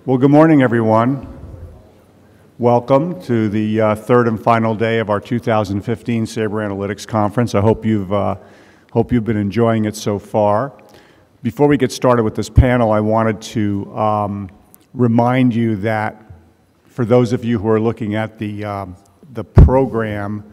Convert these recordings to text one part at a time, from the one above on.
Well, good morning, everyone. Welcome to the third and final day of our 2015 SABR Analytics Conference. I hope you've been enjoying it so far. Before we get started with this panel, I wanted to remind you that for those of you who are looking at the program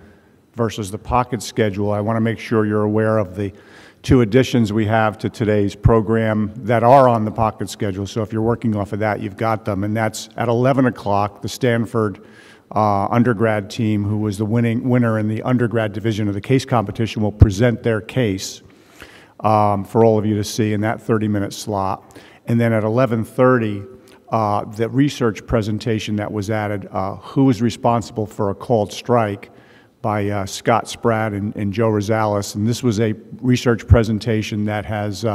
versus the pocket schedule, I want to make sure you're aware of the two additions we have to today's program that are on the pocket schedule. So if you're working off of that, you've got them. And that's at 11 o'clock, the Stanford undergrad team, who was the winner in the undergrad division of the case competition, will present their case for all of you to see in that 30-minute slot. And then at 11:30, the research presentation that was added, who is responsible for a called strike, by Scott Spratt and Joe Rosales. And this was a research presentation that has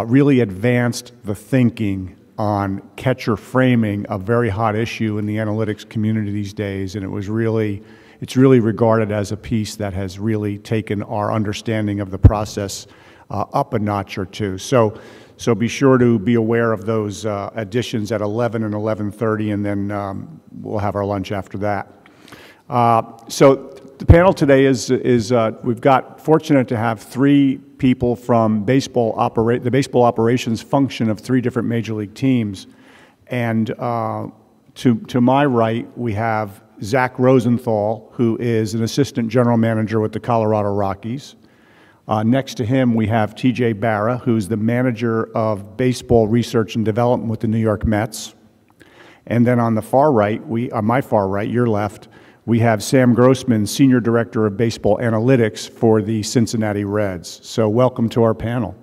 really advanced the thinking on catcher framing, a very hot issue in the analytics community these days. And it's really regarded as a piece that has really taken our understanding of the process up a notch or two. So be sure to be aware of those additions at 11 and 11:30, and then we'll have our lunch after that. So the panel today is we've got fortunate to have three people from the baseball operations function of three different major league teams. And to my right, we have Zack Rosenthal, who is an assistant general manager with the Colorado Rockies. Next to him, we have TJ Barra, who's the manager of baseball research and development with the New York Mets. And then on the far right, on my far right, your left, we have Sam Grossman, Senior Director of Baseball Analytics for the Cincinnati Reds. So welcome to our panel.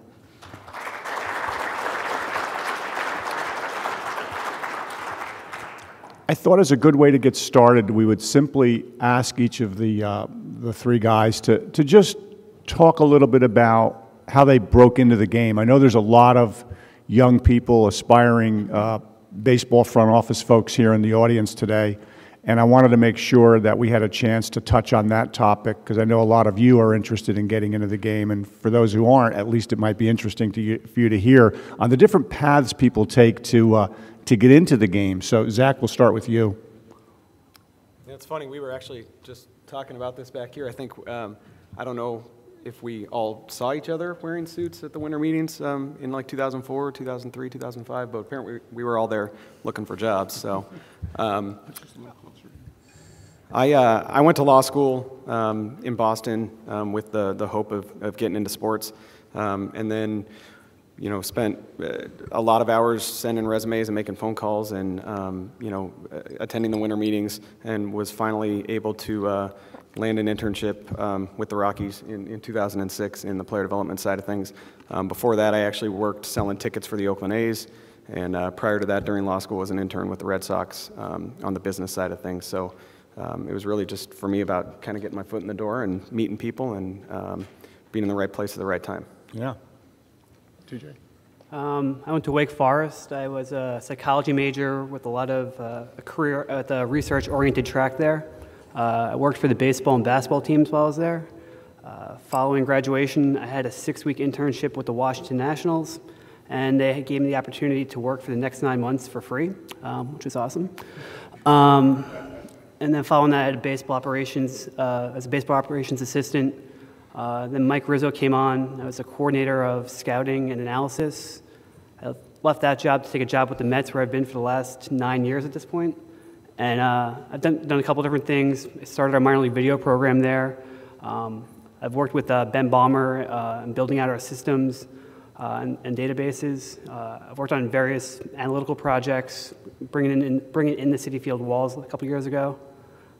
I thought as a good way to get started, we would simply ask each of the three guys to just talk a little bit about how they broke into the game. I know there's a lot of young people, aspiring baseball front office folks here in the audience today. And I wanted to make sure that we had a chance to touch on that topic, because I know a lot of you are interested in getting into the game. And for those who aren't, at least it might be interesting for you to hear on the different paths people take to get into the game. So, Zach, we'll start with you. Yeah, it's funny. We were actually just talking about this back here. I think, I don't know if we all saw each other wearing suits at the winter meetings in like 2004, 2003, 2005, but apparently we were all there looking for jobs. So I went to law school in Boston with the hope of getting into sports, and then spent a lot of hours sending resumes and making phone calls and attending the winter meetings, and was finally able to land an internship with the Rockies in 2006 in the player development side of things. Before that, I actually worked selling tickets for the Oakland A's, and prior to that, during law school, was an intern with the Red Sox on the business side of things. So it was really just for me about kind of getting my foot in the door and meeting people and being in the right place at the right time. Yeah. TJ? I went to Wake Forest. I was a psychology major with a lot of a career at the research-oriented track there. I worked for the baseball and basketball teams while I was there. Following graduation, I had a 6-week internship with the Washington Nationals, and they gave me the opportunity to work for the next 9 months for free, which was awesome. And then following that, I had baseball operations as a baseball operations assistant. Then Mike Rizzo came on. I was a coordinator of scouting and analysis. I left that job to take a job with the Mets, where I've been for the last 9 years at this point. And I've done a couple different things. I started our minor league video program there. I've worked with Ben Balmer in building out our systems and databases. I've worked on various analytical projects, bringing in the Citi Field walls a couple years ago.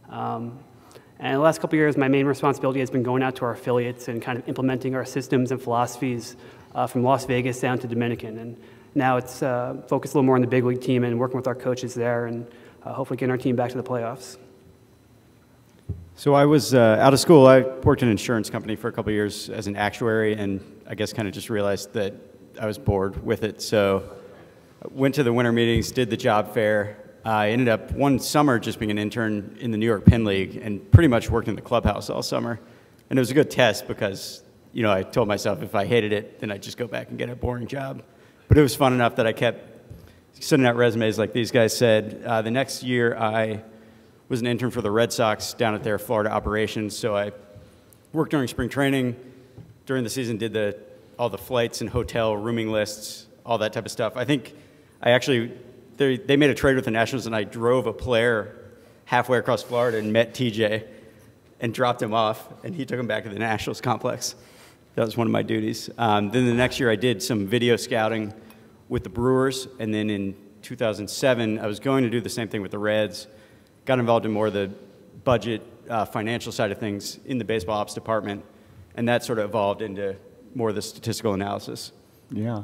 And the last couple of years, my main responsibility has been going out to our affiliates and kind of implementing our systems and philosophies from Las Vegas down to Dominican. And now it's focused a little more on the big league team and working with our coaches there and hopefully getting our team back to the playoffs. So I was out of school. I worked in an insurance company for a couple of years as an actuary, and I guess kind of just realized that I was bored with it. So I went to the winter meetings, did the job fair. I ended up one summer just being an intern in the New York Penn League and pretty much worked in the clubhouse all summer. And it was a good test because, I told myself if I hated it, then I'd just go back and get a boring job. But it was fun enough that I kept sending out resumes like these guys said. The next year, I was an intern for the Red Sox down at their Florida operations, so I worked during spring training. During the season, did all the flights and hotel rooming lists, all that type of stuff. I think they made a trade with the Nationals, and I drove a player halfway across Florida and met TJ and dropped him off, and he took him back to the Nationals complex. That was one of my duties. Then the next year, I did some video scouting with the Brewers, and then in 2007, I was going to do the same thing with the Reds. Got involved in more of the budget, financial side of things in the baseball ops department, and that sort of evolved into more of the statistical analysis. Yeah,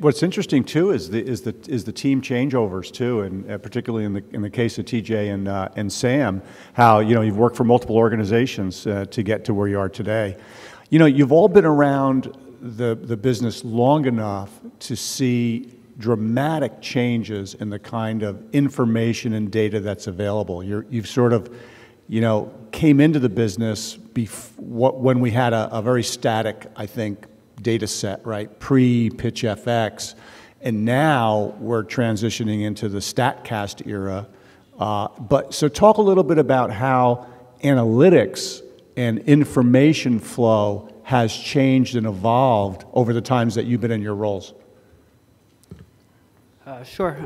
what's interesting too is the team changeovers too, and particularly in the case of TJ and Sam, how you've worked for multiple organizations to get to where you are today. You've all been around the business long enough to see dramatic changes in the kind of information and data that's available. You've sort of came into the business when we had a very static, I think, data set, right, pre-Pitch FX, and now we're transitioning into the StatCast era. So talk a little bit about how analytics and information flow has changed and evolved over the times that you've been in your roles. Sure.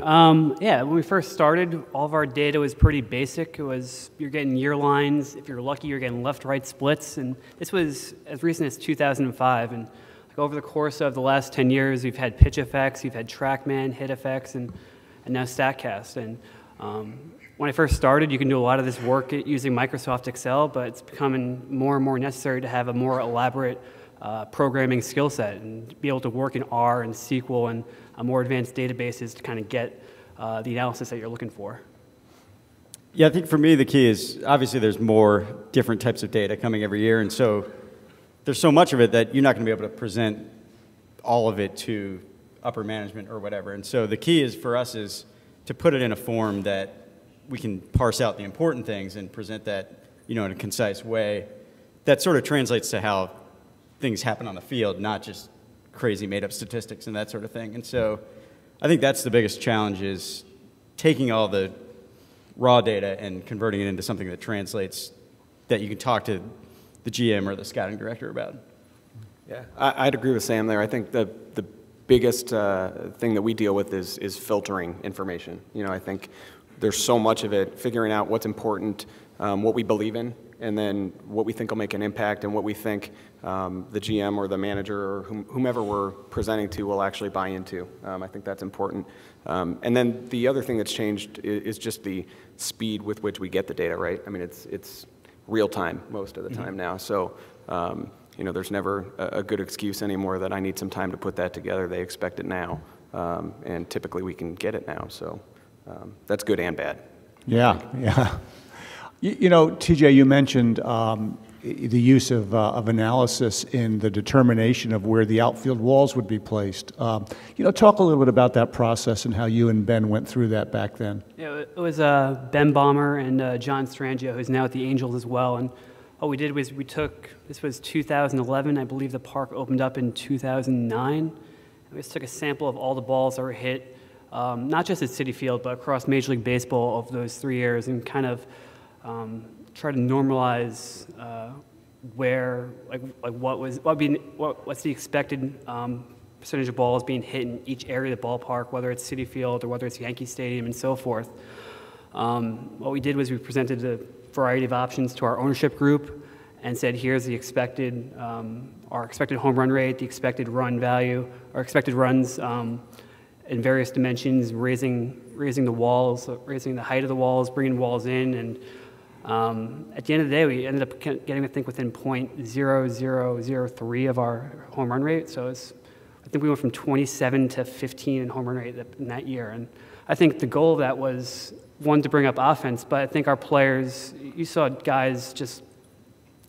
Yeah, when we first started, all of our data was pretty basic. You're getting year lines. If you're lucky, you're getting left-right splits. And this was as recent as 2005. And over the course of the last 10 years, we've had Pitch FX, we've had TrackMan, Hit FX, and now StatCast. And when I first started, you can do a lot of this work using Microsoft Excel, but it's becoming more and more necessary to have a more elaborate programming skill set and be able to work in R and SQL and more advanced databases to kind of get the analysis that you're looking for. Yeah, I think for me the key is obviously there's more different types of data coming every year, and so there's so much of it that you're not going to be able to present all of it to upper management or whatever. And so the key is for us is to put it in a form that we can parse out the important things and present that in a concise way that sort of translates to how things happen on the field, not just crazy made-up statistics and that sort of thing. And so I think that's the biggest challenge, is taking all the raw data and converting it into something that translates, that you can talk to the GM or the scouting director about. Yeah, I'd agree with Sam there. I think the biggest thing that we deal with is filtering information. I think there's so much of it, figuring out what's important, what we believe in, and then what we think will make an impact, and what we think the GM or the manager or whomever we're presenting to will actually buy into. I think that's important. And then the other thing that's changed is just the speed with which we get the data, right? I mean, it's real time most of the time now. So, there's never a good excuse anymore that I need some time to put that together. They expect it now, and typically we can get it now. So that's good and bad. Yeah, yeah. TJ, you mentioned the use of analysis in the determination of where the outfield walls would be placed. Talk a little bit about that process and how you and Ben went through that back then. Yeah, it was Ben Bomber and John Strangio, who's now at the Angels as well. And what we did was this was 2011, I believe the park opened up in 2009. And we just took a sample of all the balls that were hit, not just at Citi Field, but across Major League Baseball over those 3 years, and kind of try to normalize what's the expected percentage of balls being hit in each area of the ballpark, whether it's Citi Field or whether it's Yankee Stadium and so forth. What we did was we presented a variety of options to our ownership group and said, here's the expected, our expected home run rate, the expected run value, our expected runs in various dimensions, raising the walls, raising the height of the walls, bringing walls in, and at the end of the day, we ended up getting, I think, within 0.0003 of our home run rate. So I think we went from 27 to 15 in home run rate in that year. And I think the goal of that was, one, to bring up offense, but I think our players, you saw guys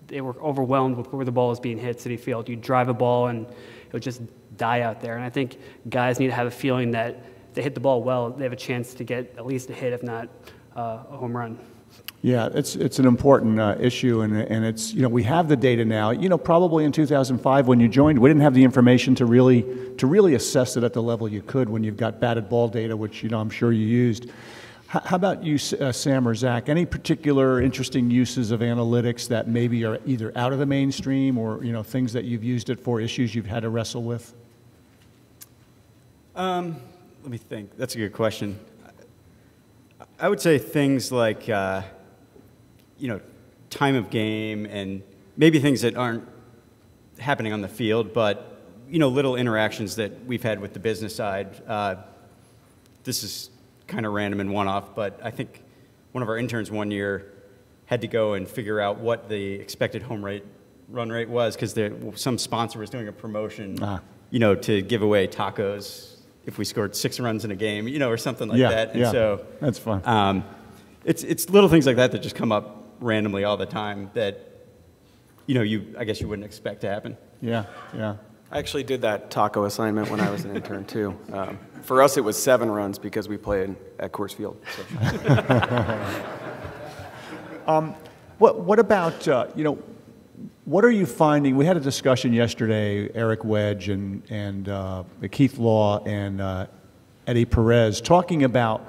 they were overwhelmed with where the ball was being hit at Citi Field. You'd drive a ball and it would just die out there. And I think guys need to have a feeling that if they hit the ball well, they have a chance to get at least a hit, if not a home run. Yeah, it's an important issue, and it's, you know, we have the data now. You know, probably in 2005 when you joined, we didn't have the information to really assess it at the level you could when you've got batted ball data, which, you know, I'm sure you used. How about you, Sam or Zach? Any particular interesting uses of analytics that maybe are either out of the mainstream or, you know, things that you've used it for, issues you've had to wrestle with? Let me think. That's a good question. I would say things like, you know, time of game and maybe things that aren't happening on the field, but, you know, little interactions that we've had with the business side. This is kind of random and one-off, but I think one of our interns one year had to go and figure out what the expected run rate was because some sponsor was doing a promotion, you know, to give away tacos if we scored 6 runs in a game, you know, or something like that. And so that's fun. It's little things like that that just come up randomly all the time that, you know, I guess you wouldn't expect to happen. Yeah, yeah. I actually did that taco assignment when I was an intern too. For us, it was 7 runs because we played at Coors Field. So. What about, you know, what are you finding? We had a discussion yesterday, Eric Wedge and Keith Law and Eddie Perez, talking about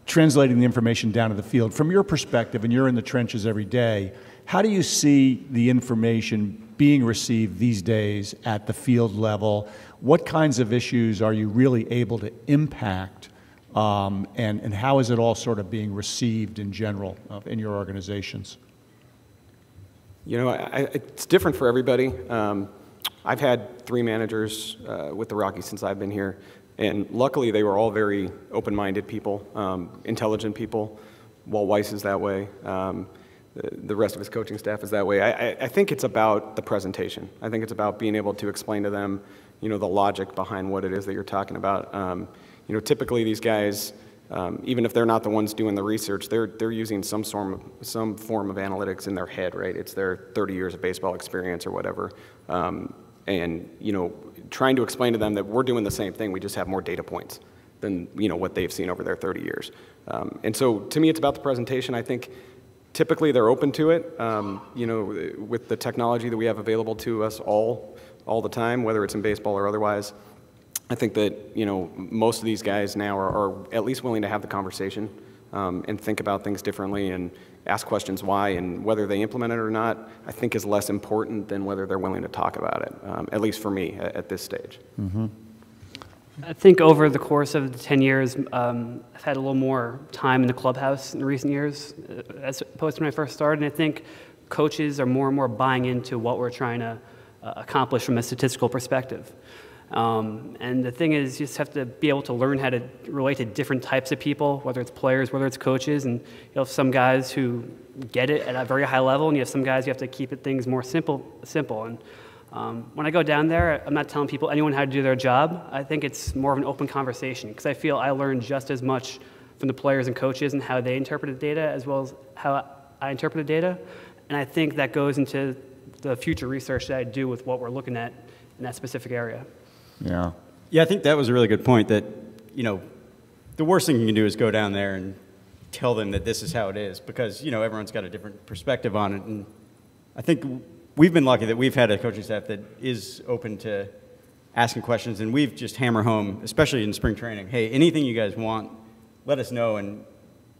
translating the information down to the field. From your perspective, and you're in the trenches every day, how do you see the information being received these days at the field level? What kinds of issues are you really able to impact, and how is it all sort of being received in general in your organizations? You know, it's different for everybody. I've had 3 managers with the Rockies since I've been here, and luckily they were all very open-minded people, intelligent people. Walt Weiss is that way. The rest of his coaching staff is that way. I think it's about the presentation. I think it's about being able to explain to them, you know, the logic behind what it is that you're talking about. You know, typically these guys, even if they're not the ones doing the research, they're using some form of analytics in their head, right? It's their 30 years of baseball experience or whatever. And, you know, trying to explain to them that we're doing the same thing, we just have more data points than, you know, what they've seen over their 30 years. And so to me, it's about the presentation. I think typically they're open to it, you know, with the technology that we have available to us all the time, whether it's in baseball or otherwise. I think that, you know, most of these guys now are at least willing to have the conversation and think about things differently and ask questions why, and whether they implement it or not, I think is less important than whether they're willing to talk about it, at least for me at this stage. Mm-hmm. I think over the course of the 10 years, I've had a little more time in the clubhouse in recent years as opposed to when I first started. And I think coaches are more and more buying into what we're trying to accomplish from a statistical perspective. And the thing is, you just have to be able to learn how to relate to different types of people, whether it's players, whether it's coaches. And you have some guys who get it at a very high level, and you have some guys you have to keep things more simple. And when I go down there, I'm not telling anyone how to do their job. I think it's more of an open conversation because I feel I learn just as much from the players and coaches and how they interpret the data as well as how I interpret the data. And I think that goes into the future research that I do with what we're looking at in that specific area. Yeah. Yeah, I think that was a really good point that, you know, the worst thing you can do is go down there and tell them that this is how it is because, you know, everyone's got a different perspective on it. And I think we've been lucky that we've had a coaching staff that is open to asking questions, and we've just hammer home, especially in spring training, hey, anything you guys want, let us know, and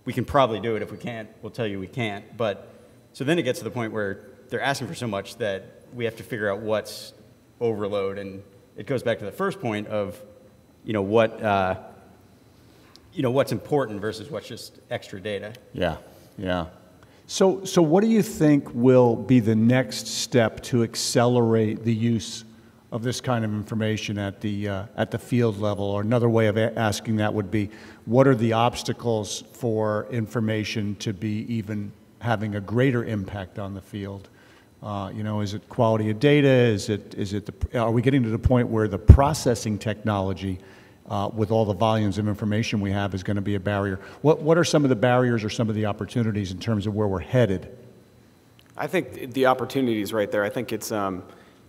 we can probably do it. If we can't, we'll tell you we can't. But so then it gets to the point where they're asking for so much that we have to figure out what's overload, and it goes back to the first point of, you know, what's important versus what's just extra data. Yeah, yeah. So what do you think will be the next step to accelerate the use of this kind of information at the field level? Or another way of asking that would be, what are the obstacles for information to be even having a greater impact on the field? You know, is it quality of data? Are we getting to the point where the processing technology with all the volumes of information we have is going to be a barrier? What are some of the barriers or some of the opportunities in terms of where we're headed? I think the opportunity is right there. I think it's,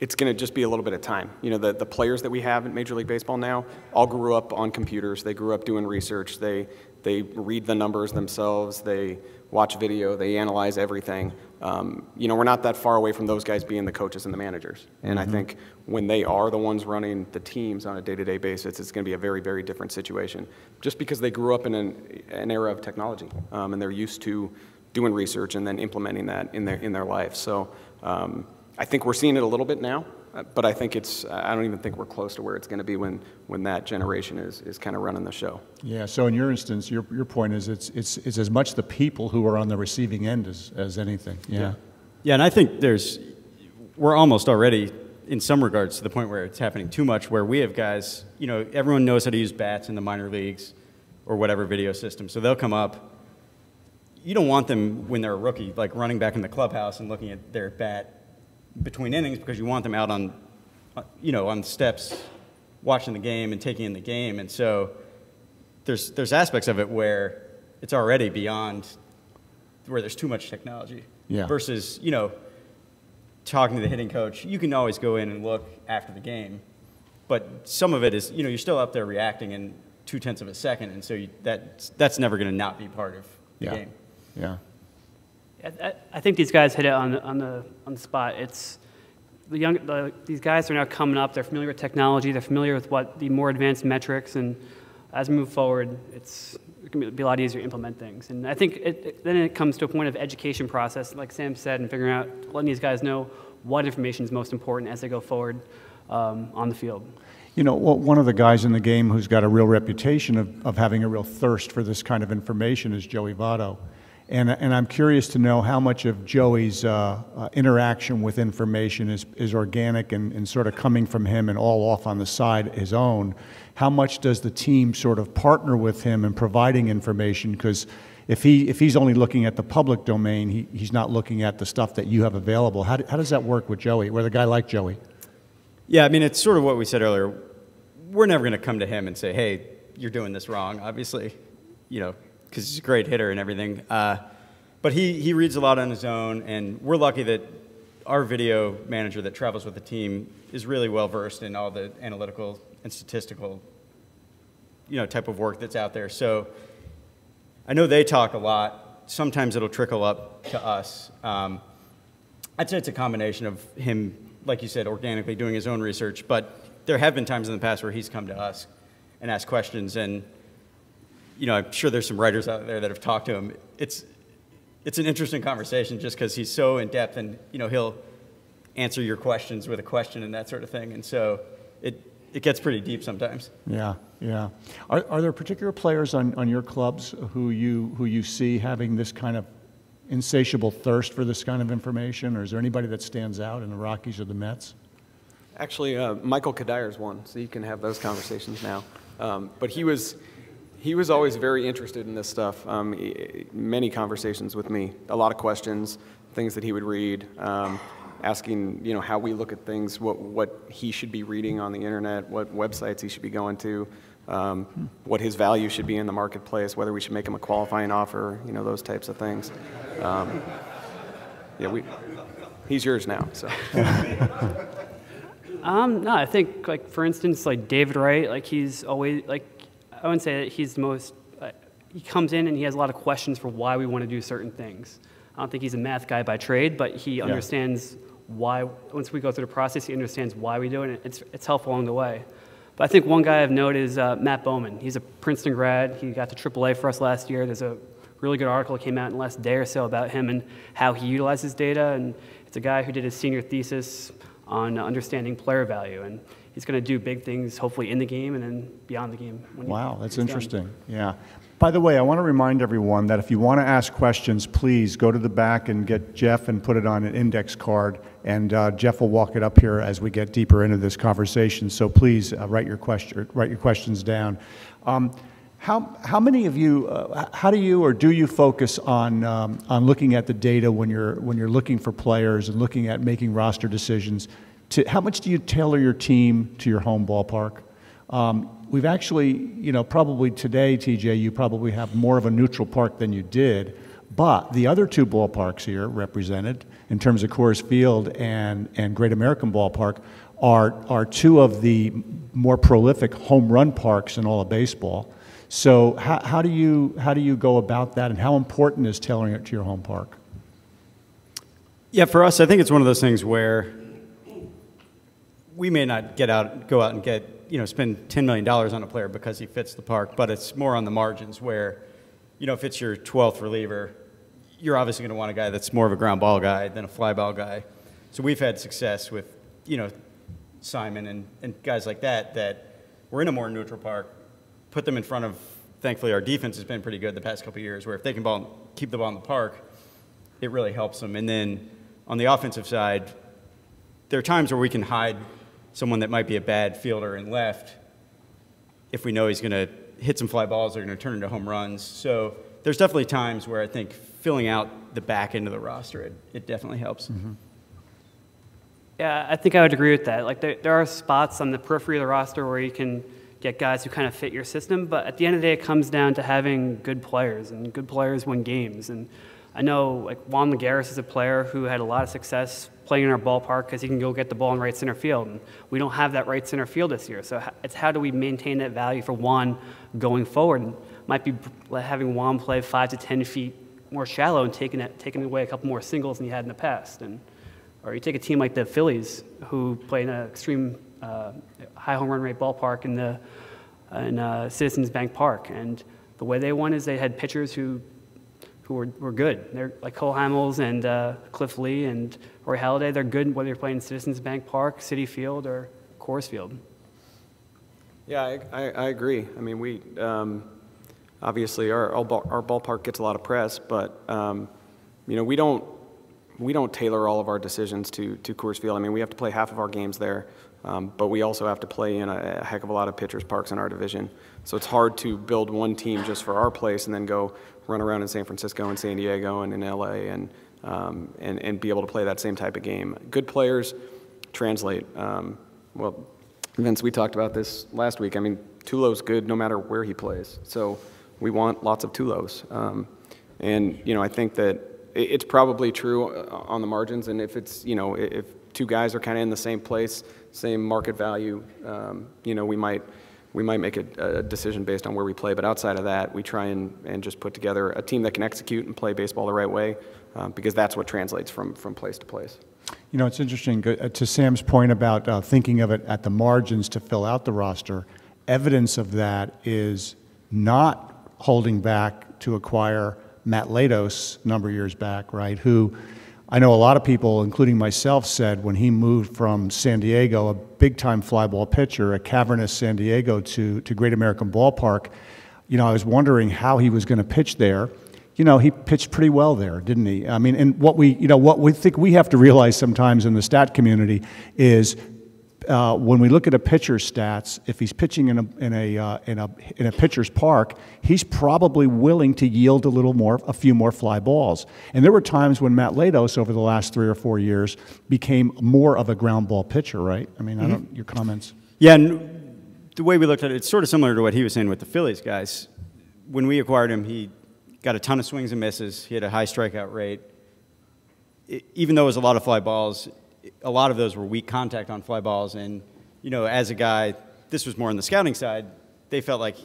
it's going to just be a little bit of time. You know, the players that we have in Major League Baseball now all grew up on computers. They grew up doing research. They read the numbers themselves. They watch video. They analyze everything. You know, we're not that far away from those guys being the coaches and the managers. And I think when they are the ones running the teams on a day-to-day basis, it's going to be a very, very different situation. Just because they grew up in an era of technology, and they're used to doing research and then implementing that in their life. So I think we're seeing it a little bit now, but I think I don't even think we're close to where it's going to be when that generation is kind of running the show. Yeah, so in your instance, your point is it's as much the people who are on the receiving end as anything. Yeah. Yeah, and I think we're almost already, in some regards, to the point where it's happening too much, where we have guys, you know, everyone knows how to use bats in the minor leagues or whatever video system, so they'll come up. You don't want them, when they're a rookie, like running back in the clubhouse and looking at their bat between innings, because you want them out on, you know, on the steps, watching the game and taking in the game. And so there's aspects of it where it's already beyond where there's too much technology. Yeah. Versus, you know, talking to the hitting coach, you can always go in and look after the game, but some of it is, you know, you're still up there reacting in 0.2 of a second, and so that's never going to not be part of the game. Yeah. I think these guys hit it on the spot. It's these guys are now coming up. They're familiar with technology. They're familiar with what the more advanced metrics. And as we move forward, it can be a lot easier to implement things. And I think then it comes to a point of education process, like Sam said, and figuring out, letting these guys know what information is most important as they go forward on the field. You know, one of the guys in the game who's got a real reputation of having a real thirst for this kind of information is Joey Votto. And I'm curious to know how much of Joey's interaction with information is organic and sort of coming from him and all off on the side his own. How much does the team sort of partner with him in providing information? Because if he's only looking at the public domain, he's not looking at the stuff that you have available. How does that work with Joey, with a guy like Joey? Yeah, I mean, it's sort of what we said earlier. We're never going to come to him and say, hey, you're doing this wrong, obviously, you know, because he's a great hitter and everything. But he reads a lot on his own, and we're lucky that our video manager that travels with the team is really well-versed in all the analytical and statistical, you know, type of work that's out there. So I know they talk a lot. Sometimes it'll trickle up to us. I'd say it's a combination of him, like you said, organically doing his own research, but there have been times in the past where he's come to us and asked questions, and you know, I'm sure there's some writers out there that have talked to him. It's an interesting conversation just because he's so in depth, and you know, he'll answer your questions with a question and that sort of thing, and so it gets pretty deep sometimes. Yeah, yeah. Are there particular players on your clubs who you see having this kind of insatiable thirst for this kind of information, or is there anybody that stands out in the Rockies or the Mets? Actually, Michael Kadyr's one, so you can have those conversations now. But he was always very interested in this stuff. Many conversations with me, a lot of questions, things that he would read, asking, you know, how we look at things, what he should be reading on the internet, what websites he should be going to, what his value should be in the marketplace, whether we should make him a qualifying offer, you know, those types of things. Yeah, he's yours now. So. No, I think, like, for instance, like David Wright, like, he's always, like, I wouldn't say that he's the most, he comes in and he has a lot of questions for why we want to do certain things. I don't think he's a math guy by trade, but he understands why, once we go through the process, he understands why we do it, and it's helpful along the way. But I think one guy I've noted is Matt Bowman. He's a Princeton grad. He got to AAA for us last year. There's a really good article that came out in the last day or so about him and how he utilizes data, and it's a guy who did his senior thesis on understanding player value, and he's going to do big things, hopefully in the game and then beyond the game. Wow, that's interesting. Yeah. By the way, I want to remind everyone that if you want to ask questions, please go to the back and get Jeff and put it on an index card, and Jeff will walk it up here as we get deeper into this conversation. So please write your questions down. How many of you, how do you focus on looking at the data when you're looking for players and looking at making roster decisions? How much do you tailor your team to your home ballpark? We've actually, you know, probably today, TJ, you probably have more of a neutral park than you did, But the other two ballparks here represented, in terms of Coors Field and Great American Ballpark, are two of the more prolific home run parks in all of baseball. So how do you go about that, and how important is tailoring it to your home park? Yeah, for us, I think it's one of those things where we may not go out and get, spend $10 million on a player because he fits the park, but it's more on the margins where, if it's your 12th reliever, you're obviously going to want a guy that's more of a ground ball guy than a fly ball guy. So we've had success with, Simon and guys like that we're in a more neutral park, put them in front of, thankfully our defense has been pretty good the past couple of years, where if they can keep the ball in the park, it really helps them. And then on the offensive side, there are times where we can hide someone that might be a bad fielder in left if we know he's going to hit some fly balls or going to turn into home runs. So there's definitely times where I think filling out the back end of the roster, it definitely helps. Mm-hmm. Yeah, I think I would agree with that. Like there are spots on the periphery of the roster where you can get guys who kind of fit your system, but at the end of the day, it comes down to having good players, and good players win games. And I know like Juan Lagares is a player who had a lot of success playing in our ballpark because he can go get the ball in right center field. And we don't have that right center field this year. So it's how do we maintain that value for Juan going forward? And might be having Juan play 5 to 10 feet more shallow and taking away a couple more singles than he had in the past. Or you take a team like the Phillies, who play in an extreme high home run rate ballpark in Citizens Bank Park, and the way they won is they had pitchers who were good. They're like Cole Hamels and Cliff Lee and Roy Halladay. They're good whether you're playing Citizens Bank Park, Citi Field, or Coors Field. Yeah, I agree. I mean, we obviously our ballpark gets a lot of press, but we don't tailor all of our decisions to Coors Field. I mean, we have to play half of our games there, but we also have to play in a heck of a lot of pitchers' parks in our division. So it's hard to build one team just for our place and then go run around in San Francisco and San Diego and in LA and be able to play that same type of game. Good players translate. Well, Vince, we talked about this last week. I mean, Tulo's good no matter where he plays. So we want lots of Tulos. I think that it's probably true on the margins, and if it's, if two guys are kind of in the same place, same market value, we might make a decision based on where we play. But outside of that, we try and just put together a team that can execute and play baseball the right way, because that's what translates from place to place. It's interesting, to Sam's point about thinking of it at the margins to fill out the roster, evidence of that is not holding back to acquire Matt Latos a number of years back, right, who I know a lot of people, including myself, said when he moved from San Diego, a big-time fly ball pitcher, a cavernous San Diego, to Great American Ballpark, I was wondering how he was going to pitch there. He pitched pretty well there, didn't he? I mean, and what we think we have to realize sometimes in the stat community is when we look at a pitcher's stats, if he's pitching in a pitcher's park, he's probably willing to yield a few more fly balls. And there were times when Matt Latos over the last 3 or 4 years became more of a ground ball pitcher, right? I mean, your comments. Yeah, and the way we looked at it, it's sort of similar to what he was saying with the Phillies guys. When we acquired him, he got a ton of swings and misses. He had a high strikeout rate. Even though it was a lot of fly balls, a lot of those were weak contact on fly balls, and as a guy, this was more on the scouting side, they felt like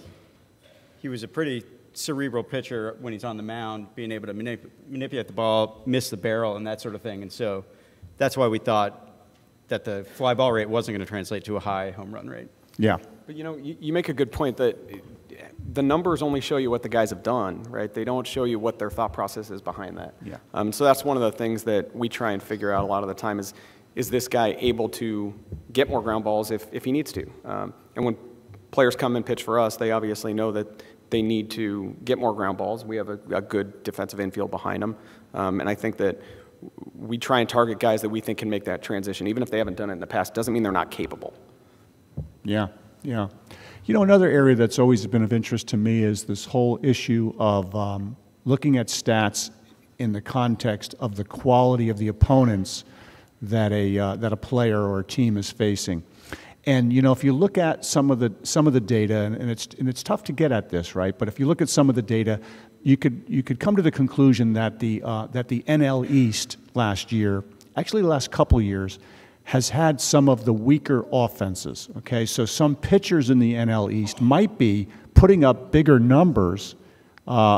he was a pretty cerebral pitcher when he's on the mound, being able to manipulate the ball, miss the barrel, and that sort of thing. And so that's why we thought that the fly ball rate wasn't going to translate to a high home run rate. Yeah. But you make a good point that the numbers only show you what the guys have done, right? They don't show you what their thought process is behind that. Yeah. So that's one of the things that we try and figure out a lot of the time is this guy able to get more ground balls if he needs to? And when players come and pitch for us, they obviously know that they need to get more ground balls. We have a good defensive infield behind them. And I think that we try and target guys that we think can make that transition. Even if they haven't done it in the past, doesn't mean they're not capable. Yeah, yeah. Another area that's always been of interest to me is this whole issue of looking at stats in the context of the quality of the opponents that a player or a team is facing. And if you look at some of the data, and it's tough to get at this, right? But if you look at some of the data, you could come to the conclusion that the NL East last year, actually the last couple years, has had some of the weaker offenses. Okay, so some pitchers in the NL East might be putting up bigger numbers,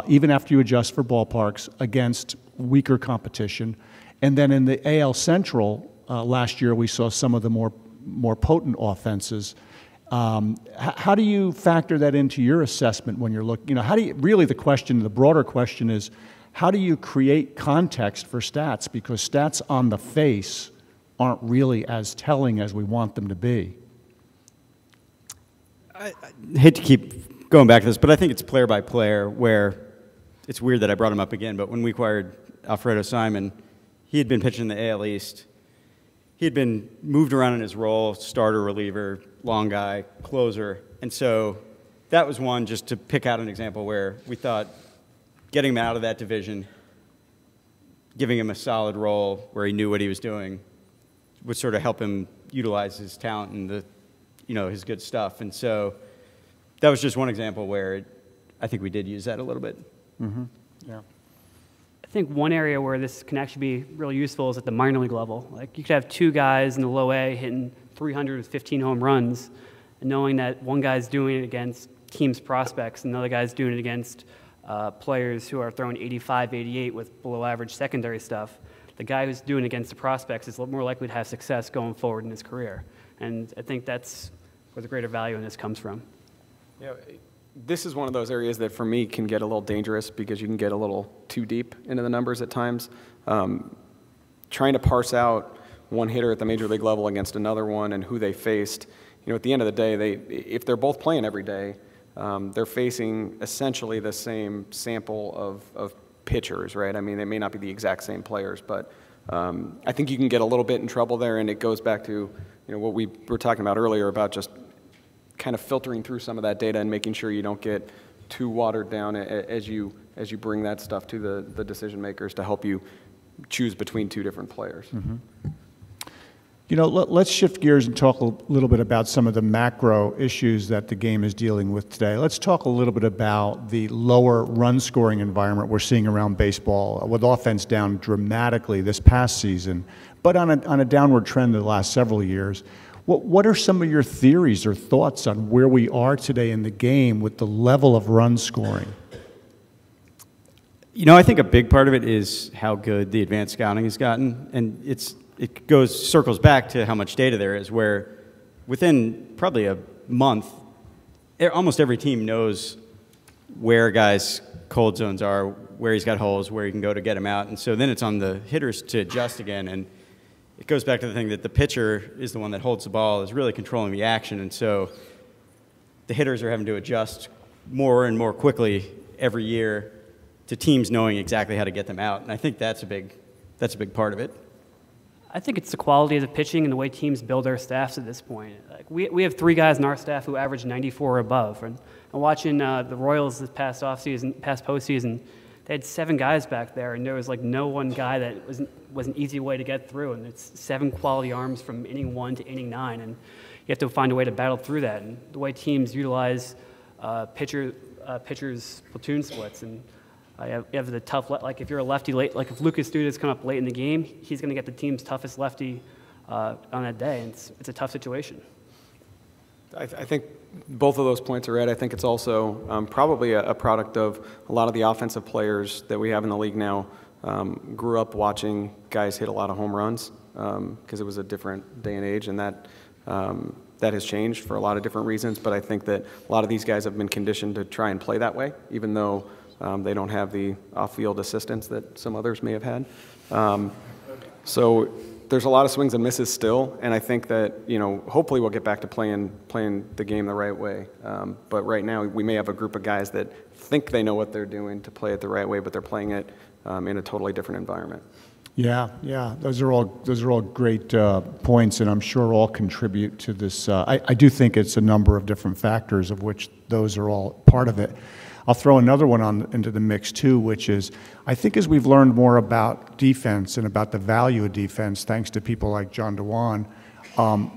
even after you adjust for ballparks, against weaker competition. And then in the AL Central last year, we saw some of the more potent offenses. How do you factor that into your assessment when you're looking? You know, how do you really the broader question is, how do you create context for stats? Because stats on the face aren't really as telling as we want them to be. I hate to keep going back to this, but I think it's player by player, where it's weird that I brought him up again, but when we acquired Alfredo Simon, he had been pitching in the AL East. He had been moved around in his role, starter, reliever, long guy, closer. And so that was one, just to pick out an example where we thought getting him out of that division, giving him a solid role where he knew what he was doing, would sort of help him utilize his talent and his good stuff. And so that was just one example where I think we did use that a little bit. Mm-hmm. Yeah. I think one area where this can actually be really useful is at the minor league level. Like, you could have two guys in the low A hitting 315 home runs, and knowing that one guy's doing it against teams' prospects and another guy's doing it against players who are throwing 85, 88 with below average secondary stuff. The guy who's doing it against the prospects is more likely to have success going forward in his career. And I think that's where the greater value in this comes from. Yeah, this is one of those areas that for me can get a little dangerous because you can get a little too deep into the numbers at times. Trying to parse out one hitter at the major league level against another one and who they faced, at the end of the day, if they're both playing every day, they're facing essentially the same sample of pitchers, right? I mean, they may not be the exact same players, but I think you can get a little bit in trouble there, and it goes back to what we were talking about earlier about just kind of filtering through some of that data and making sure you don't get too watered down as you bring that stuff to the decision makers to help you choose between two different players. Mm-hmm. Let's shift gears and talk a little bit about some of the macro issues that the game is dealing with today. Let's talk a little bit about the lower run-scoring environment we're seeing around baseball, with offense down dramatically this past season, but on a downward trend the last several years. What are some of your theories or thoughts on where we are today in the game with the level of run scoring? I think a big part of it is how good the advanced scouting has gotten, and it circles back to how much data there is, where within probably a month, almost every team knows where guys' cold zones are, where he's got holes, where he can go to get him out, and so then it's on the hitters to adjust again. And it goes back to the thing that the pitcher is the one that holds the ball, is really controlling the action, and so the hitters are having to adjust more and more quickly every year to teams knowing exactly how to get them out, and I think that's a big part of it. I think it's the quality of the pitching and the way teams build their staffs at this point. Like, we have three guys in our staff who average 94 or above, and watching the Royals this past postseason, they had 7 guys back there, and there was like no one guy that was an easy way to get through, and it's 7 quality arms from inning 1 to inning 9, and you have to find a way to battle through that. And the way teams utilize pitchers' platoon splits, and you have the tough, like if you're a lefty late, like if Lucas Duda's come up late in the game, he's going to get the team's toughest lefty on that day, and it's a tough situation. I think both of those points are right. I think it's also probably a product of a lot of the offensive players that we have in the league now grew up watching guys hit a lot of home runs because it was a different day and age, and that has changed for a lot of different reasons. But I think that a lot of these guys have been conditioned to try and play that way, even though they don't have the off-field assistance that some others may have had. So there's a lot of swings and misses still, and I think that hopefully we'll get back to playing the game the right way. But right now we may have a group of guys that think they know what they're doing to play it the right way, but they're playing it in a totally different environment. Yeah, those are all great points, and I'm sure all contribute to this. I do think it's a number of different factors, of which those are all part of it. I'll throw another one into the mix too, which is, I think as we've learned more about defense and about the value of defense, thanks to people like John DeWan,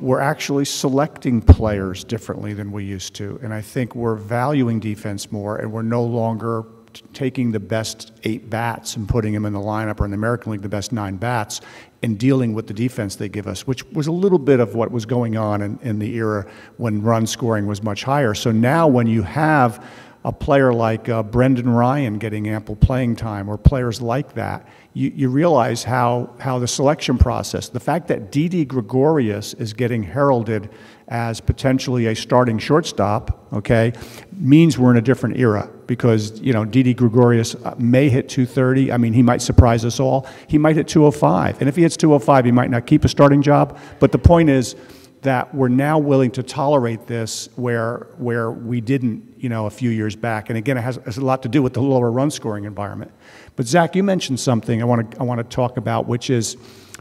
we're actually selecting players differently than we used to. And I think we're valuing defense more, and we're no longer taking the best 8 bats and putting them in the lineup, or in the American League, the best 9 bats, and dealing with the defense they give us, which was a little bit of what was going on in the era when run scoring was much higher. So now when you have a player like Brendan Ryan getting ample playing time, or players like that, you realize how the selection process, the fact that Didi Gregorius is getting heralded as potentially a starting shortstop, okay, means we're in a different era, because, you know, Didi Gregorius may hit 230. I mean, he might surprise us all. He might hit 205. And if he hits 205, he might not keep a starting job. But the point is that we're now willing to tolerate this where we didn't, you know, a few years back. And again, it has a lot to do with the lower run scoring environment. But Zach, you mentioned something I want to talk about, which is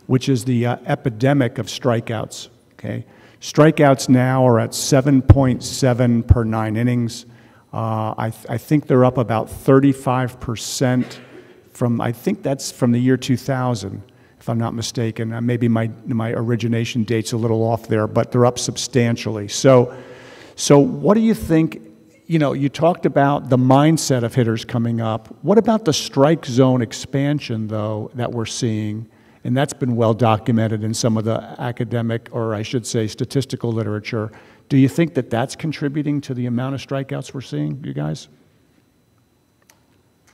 the epidemic of strikeouts. Okay, strikeouts now are at 7.7 per 9 innings. I think they're up about 35% from, I think that's from the year 2000. If I'm not mistaken. Maybe my origination date's a little off there, but they're up substantially. So what do you think? You know, you talked about the mindset of hitters coming up. What about the strike zone expansion, though, that we're seeing? And that's been well documented in some of the academic, or I should say statistical literature. Do you think that that's contributing to the amount of strikeouts we're seeing, you guys?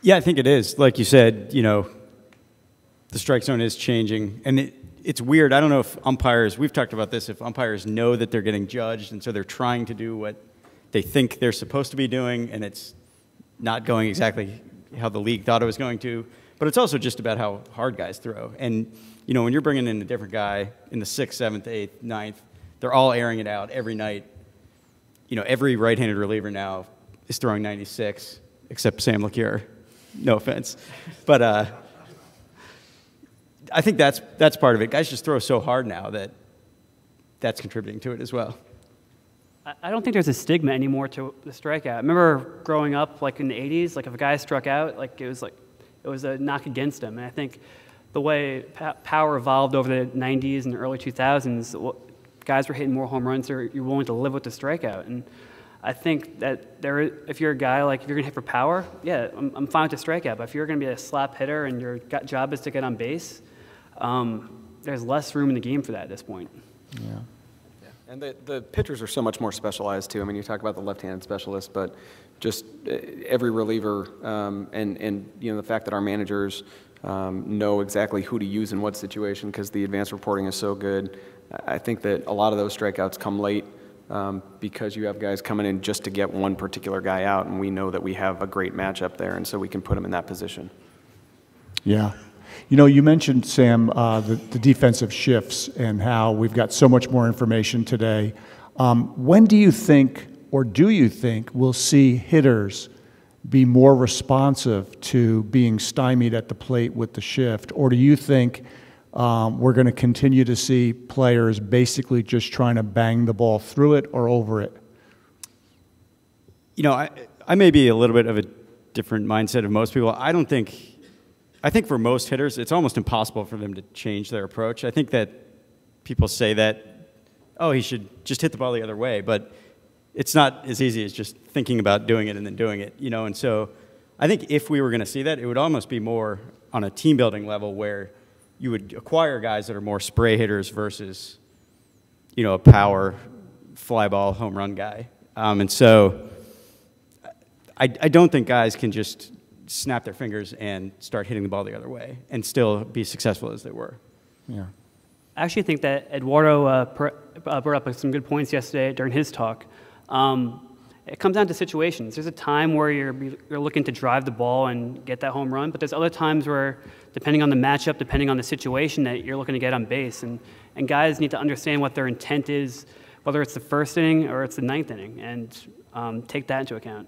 Yeah, I think it is. Like you said, you know, the strike zone is changing, and it's weird. I don't know if umpires, we've talked about this, if umpires know that they're getting judged, and so they're trying to do what they think they're supposed to be doing, and it's not going exactly how the league thought it was going to. But it's also just about how hard guys throw. And, you know, when you're bringing in a different guy in the 6th, 7th, 8th, 9th, they're all airing it out every night. You know, every right-handed reliever now is throwing 96, except Sam LeCure. No offense. But I think that's part of it. Guys just throw so hard now that that's contributing to it as well. I don't think there's a stigma anymore to the strikeout. I remember growing up, like in the 80s, like if a guy struck out, like it was a knock against him. And I think the way power evolved over the 90s and early 2000s, guys were hitting more home runs, so you're willing to live with the strikeout. And I think that if you're a guy, like if you're going to hit for power, yeah, I'm fine with the strikeout. But if you're going to be a slap hitter and your job is to get on base, there's less room in the game for that at this point. Yeah. And the pitchers are so much more specialized, too. I mean, you talk about the left-handed specialist, but just every reliever and you know, the fact that our managers know exactly who to use in what situation because the advanced reporting is so good. I think that a lot of those strikeouts come late because you have guys coming in just to get one particular guy out, and we know that we have a great matchup there, and so we can put him in that position. Yeah. You know, you mentioned, Sam, the defensive shifts and how we've got so much more information today. When do you think, or do you think, we'll see hitters be more responsive to being stymied at the plate with the shift? Or do you think we're going to continue to see players basically just trying to bang the ball through it or over it? You know, I may be a little bit of a different mindset of most people. I think for most hitters, it's almost impossible for them to change their approach. I think that people say that, oh, he should just hit the ball the other way, but it's not as easy as just thinking about doing it and then doing it, you know. And so I think if we were going to see that, it would almost be more on a team-building level where you would acquire guys that are more spray hitters versus, you know, a power fly ball home run guy. And so I don't think guys can just snap their fingers and start hitting the ball the other way and still be successful as they were. Yeah. I actually think that Eduardo brought up some good points yesterday during his talk. It comes down to situations. There's a time where you're looking to drive the ball and get that home run, but there's other times where, depending on the matchup, depending on the situation, that you're looking to get on base. And guys need to understand what their intent is, whether it's the first inning or it's the 9th inning, and take that into account.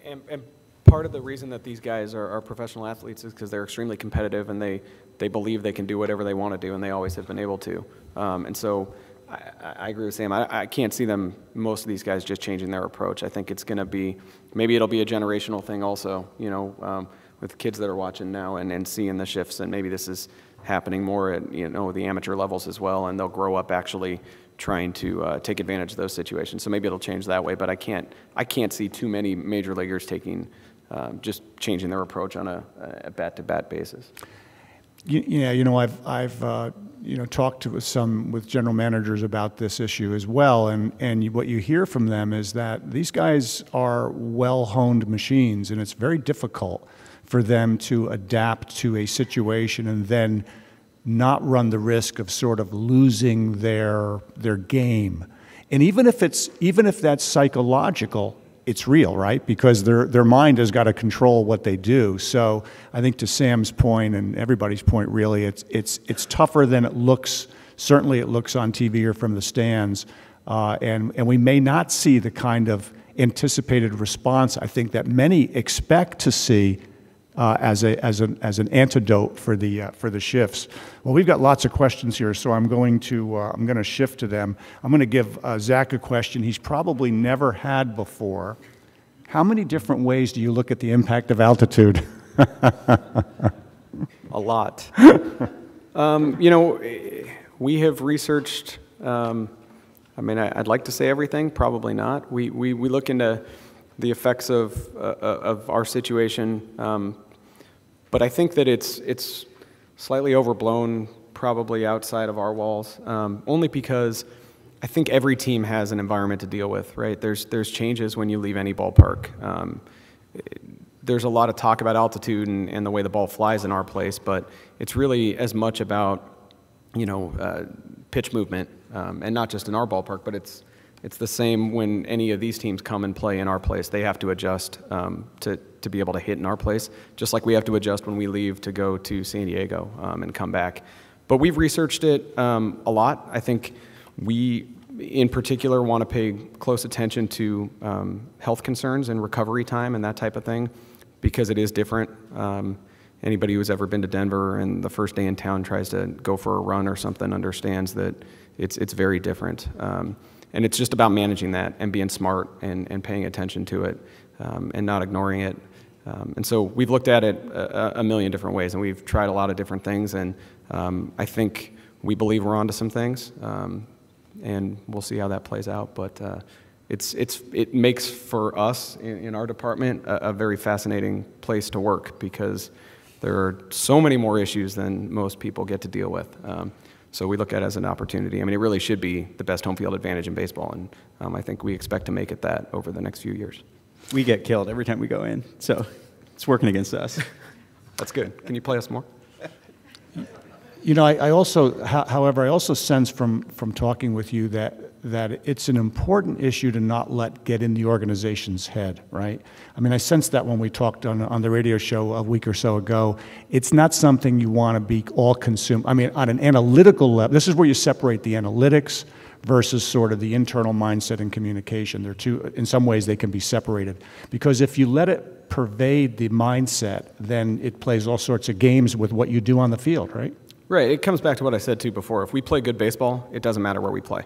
Yeah. And part of the reason that these guys are professional athletes is because they're extremely competitive and they believe they can do whatever they want to do, and they always have been able to. And so I agree with Sam. I can't see them, most of these guys, just changing their approach. I think it's going to be, maybe it'll be a generational thing also, you know, with kids that are watching now and seeing the shifts, and maybe this is happening more at, you know, the amateur levels as well, and they'll grow up actually trying to take advantage of those situations. So maybe it'll change that way, but I can't see too many major leaguers taking just changing their approach on a bat-to-bat basis. Yeah, I've talked with general managers about this issue as well, and what you hear from them is that these guys are well-honed machines, and it's very difficult for them to adapt to a situation and then not run the risk of sort of losing their game. And even if that's psychological, it's real, right? Because their mind has got to control what they do. So I think to Sam's point and everybody's point, really, it's tougher than it looks. Certainly, it looks on TV or from the stands, and we may not see the kind of anticipated response I think that many expect to see as an antidote for the shifts. Well, we've got lots of questions here, so I'm going to shift to them. I'm going to give Zack a question he's probably never had before. How many different ways do you look at the impact of altitude? A lot. We have researched. I'd like to say everything. Probably not. We look into the effects of our situation. But I think that it's slightly overblown, probably outside of our walls, only because I think every team has an environment to deal with, right? There's changes when you leave any ballpark. There's a lot of talk about altitude and the way the ball flies in our place, but it's really as much about, pitch movement, and not just in our ballpark, but it's the same when any of these teams come and play in our place. They have to adjust to be able to hit in our place, just like we have to adjust when we leave to go to San Diego and come back. But we've researched it a lot. I think we, in particular, want to pay close attention to health concerns and recovery time and that type of thing, because it is different. Anybody who's ever been to Denver and the first day in town tries to go for a run or something understands that it's very different. And it's just about managing that and being smart and paying attention to it and not ignoring it. And so we've looked at it a million different ways, and we've tried a lot of different things. And I think we believe we're onto some things, and we'll see how that plays out. But it makes for us in our department a very fascinating place to work, because there are so many more issues than most people get to deal with. So we look at it as an opportunity. I mean, it really should be the best home field advantage in baseball, and I think we expect to make it that over the next few years. We get killed every time we go in, so it's working against us. That's good. Can you play us more? I also sense from talking with you that it's an important issue to not let get in the organization's head, right? I mean, I sense that when we talked on the radio show a week or so ago. It's not something you want to be all consumed. I mean, on an analytical level, this is where you separate the analytics versus sort of the internal mindset and communication. They're two, in some ways they can be separated. Because if you let it pervade the mindset, then it plays all sorts of games with what you do on the field, right? Right. It comes back to what I said, too, before. If we play good baseball, it doesn't matter where we play.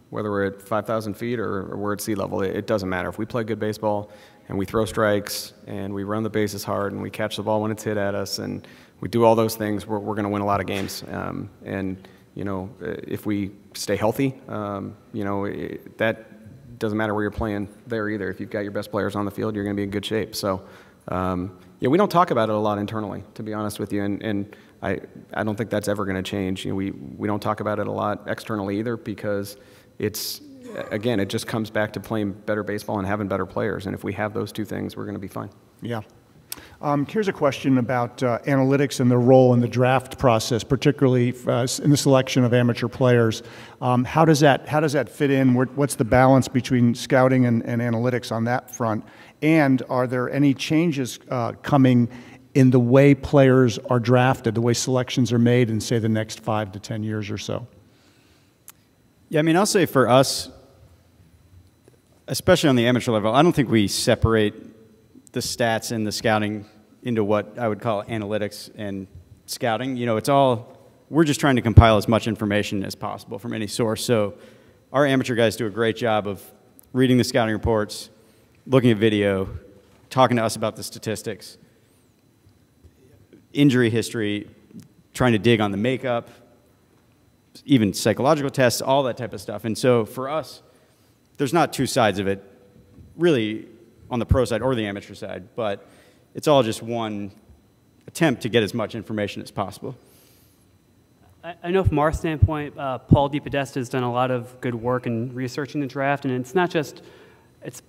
Whether we're at 5,000 feet or we're at sea level, it doesn't matter. If we play good baseball and we throw strikes and we run the bases hard and we catch the ball when it's hit at us and we do all those things, we're going to win a lot of games. If we stay healthy, that doesn't matter where you're playing there either. If you've got your best players on the field, you're going to be in good shape. So, we don't talk about it a lot internally, to be honest with you, and I don't think that's ever going to change. We don't talk about it a lot externally either, because it just comes back to playing better baseball and having better players. And if we have those two things, we're going to be fine. Yeah. Here's a question about analytics and their role in the draft process, particularly in the selection of amateur players. How does that fit in? What's the balance between scouting and analytics on that front? And are there any changes coming in the way players are drafted, the way selections are made in, say, the next 5 to 10 years or so? Yeah, I mean, I'll say for us, especially on the amateur level, I don't think we separate the stats and the scouting into what I would call analytics and scouting. It's all, we're just trying to compile as much information as possible from any source. So our amateur guys do a great job of reading the scouting reports, looking at video, talking to us about the statistics, injury history, trying to dig on the makeup, even psychological tests, all that type of stuff. And so for us, there's not two sides of it. Really, on the pro side or the amateur side, but it's all just one attempt to get as much information as possible. I know from our standpoint, Paul DePodesta has done a lot of good work in researching the draft, and it's not just, it's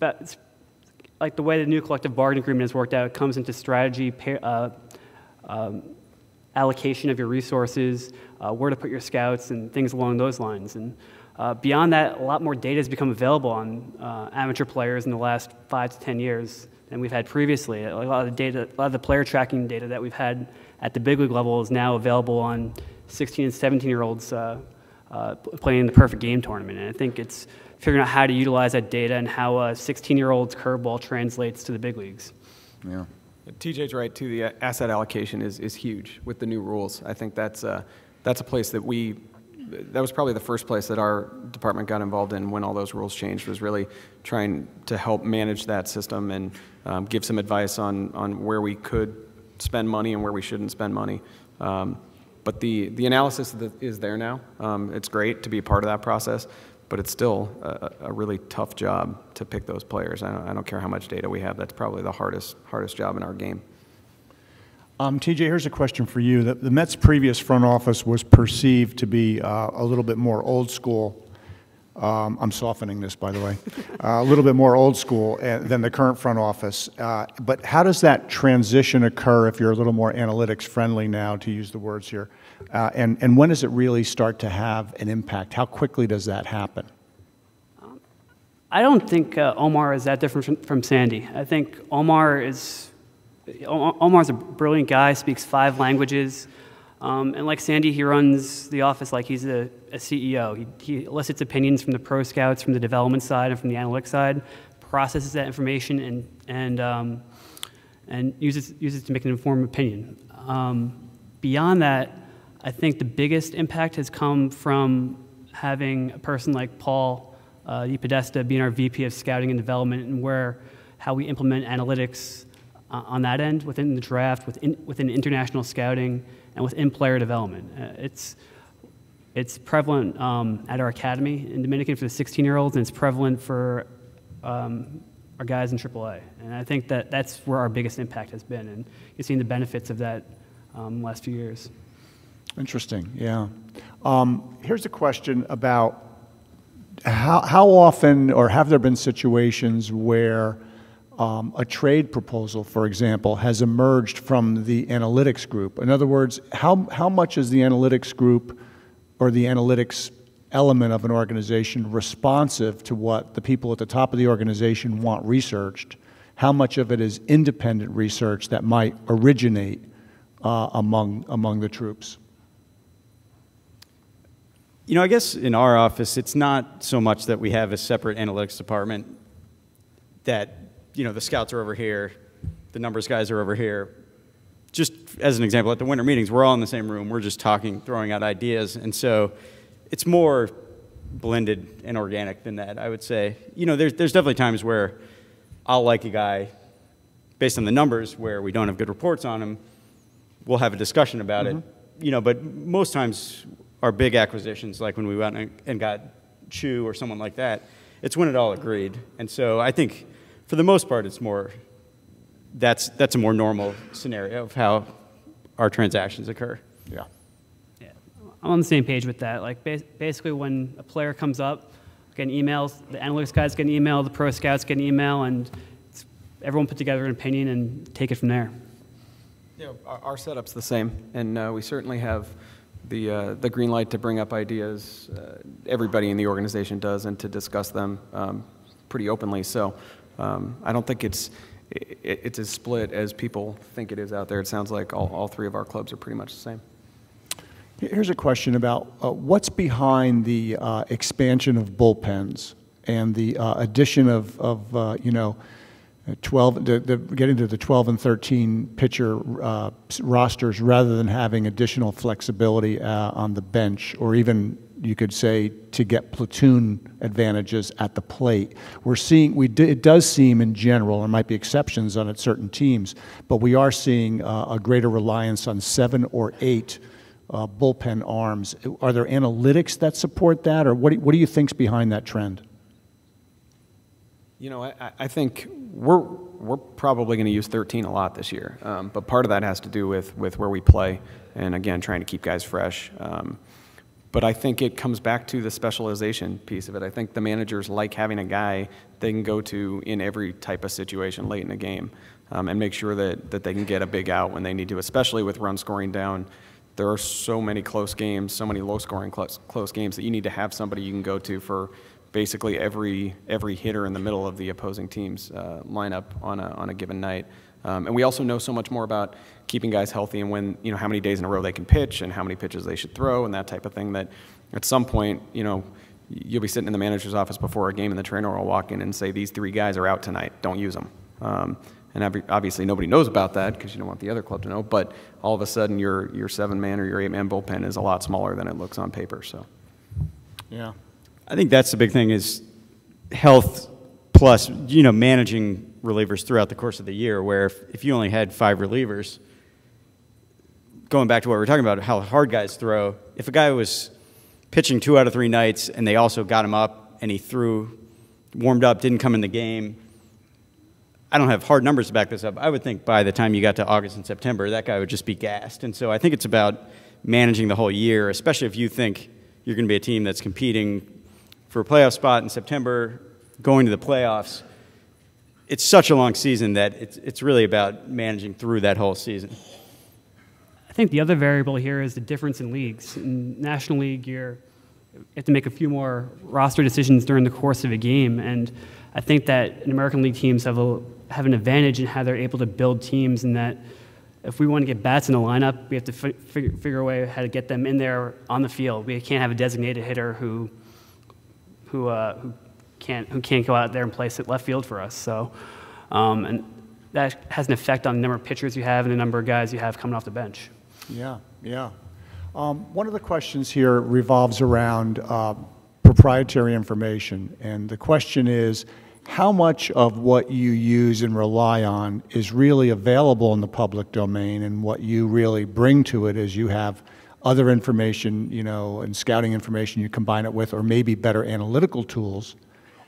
like the way the new collective bargaining agreement has worked out. It comes into strategy, allocation of your resources, where to put your scouts, and things along those lines. And beyond that, a lot more data has become available on amateur players in the last 5 to 10 years than we've had previously. A lot of the data, a lot of the player tracking data that we've had at the big league level is now available on 16 and 17-year-olds playing in the perfect game tournament. And I think it's figuring out how to utilize that data and how a 16-year-old's curveball translates to the big leagues. Yeah. TJ's right, too. The asset allocation is huge with the new rules. I think that's a place that that was probably the first place that our department got involved in when all those rules changed, was really trying to help manage that system and give some advice on where we could spend money and where we shouldn't spend money. But the analysis is there now. It's great to be a part of that process, but it's still a really tough job to pick those players. I don't care how much data we have. That's probably the hardest job in our game. TJ, here's a question for you. The Mets' previous front office was perceived to be a little bit more old school. I'm softening this, by the way. A little bit more old school than the current front office. But how does that transition occur if you're a little more analytics friendly now, to use the words here? And when does it really start to have an impact? How quickly does that happen? I don't think Omar is that different from Sandy. I think Omar's a brilliant guy, speaks 5 languages. And like Sandy, he runs the office like he's a CEO. He elicits opinions from the pro scouts, from the development side, and from the analytics side, processes that information, and uses it to make an informed opinion. Beyond that, I think the biggest impact has come from having a person like Paul DePodesta being our VP of Scouting and Development, and how we implement analytics on that end within the draft, within international scouting, and within player development. It's prevalent at our academy in Dominican for the 16-year-olds, and it's prevalent for our guys in AAA. And I think that's where our biggest impact has been, and you've seen the benefits of that last few years. Interesting, yeah. Here's a question about how often, or have there been situations where a trade proposal, for example, has emerged from the analytics group? In other words, how much is the analytics group or the analytics element of an organization responsive to what the people at the top of the organization want researched? How much of it is independent research that might originate among the troops? You know, I guess in our office, it's not so much that we have a separate analytics department that, you know, the scouts are over here, the numbers guys are over here. Just as an example, at the winter meetings, we're all in the same room. We're just talking, throwing out ideas. And so it's more blended and organic than that, I would say. You know, there's definitely times where I'll like a guy based on the numbers where we don't have good reports on him. We'll have a discussion about it. You know, but most times our big acquisitions, like when we went and got Chu or someone like that, it's when it all agreed. And so I think for the most part, it's more, that's a more normal scenario of how our transactions occur. Yeah. Yeah, I'm on the same page with that. Like basically when a player comes up, getting emails, the analytics guys get an email, the pro scouts get an email, and everyone put together an opinion and take it from there. Yeah, our setup's the same, and we certainly have the green light to bring up ideas. Everybody in the organization does, and to discuss them pretty openly. So I don't think it's as split as people think it is out there. It sounds like all 3 of our clubs are pretty much the same. Here's a question about what's behind the expansion of bullpens and the addition of you know, 12, getting to the 12 and 13 pitcher rosters rather than having additional flexibility on the bench, or even you could say to get platoon advantages at the plate. We're seeing, it does seem in general, there might be exceptions on certain teams, but we are seeing a greater reliance on 7 or 8 bullpen arms. Are there analytics that support that, or what do you think's behind that trend? You know, I think we're probably going to use 13 a lot this year, but part of that has to do with where we play, and again, trying to keep guys fresh. But I think it comes back to the specialization piece of it. I think the managers like having a guy they can go to in every type of situation late in the game, and make sure that they can get a big out when they need to, especially with run scoring down. There are so many close games, so many low-scoring close games that you need to have somebody you can go to for basically every hitter in the middle of the opposing team's lineup on a given night. And we also know so much more about keeping guys healthy and when, you know, how many days in a row they can pitch and how many pitches they should throw and that type of thing, that at some point, you know, you'll be sitting in the manager's office before a game and the trainer will walk in and say, these 3 guys are out tonight, don't use them. And obviously nobody knows about that because you don't want the other club to know, but all of a sudden your 7-man or your 8-man bullpen is a lot smaller than it looks on paper. So, Yeah. I think that's the big thing is health plus, you know, managing relievers throughout the course of the year, where if you only had 5 relievers, going back to what we were talking about, how hard guys throw, if a guy was pitching 2 out of 3 nights and they also got him up and he warmed up, didn't come in the game, I don't have hard numbers to back this up. I would think by the time you got to August and September, that guy would just be gassed. And so I think it's about managing the whole year, especially if you think you're going to be a team that's competing for a playoff spot in September, going to the playoffs. It's such a long season that it's really about managing through that whole season. I think the other variable here is the difference in leagues. In National League, you have to make a few more roster decisions during the course of a game, and I think that American League teams have an advantage in how they're able to build teams, and that if we want to get bats in the lineup, we have to figure a way how to get them in there on the field. We can't have a designated hitter who can't go out there and place at left field for us. So, and that has an effect on the number of pitchers you have and the number of guys you have coming off the bench. Yeah, yeah. One of the questions here revolves around proprietary information, and the question is, how much of what you use and rely on is really available in the public domain, and what you really bring to it is you have other information, you know, and scouting information you combine it with, or maybe better analytical tools,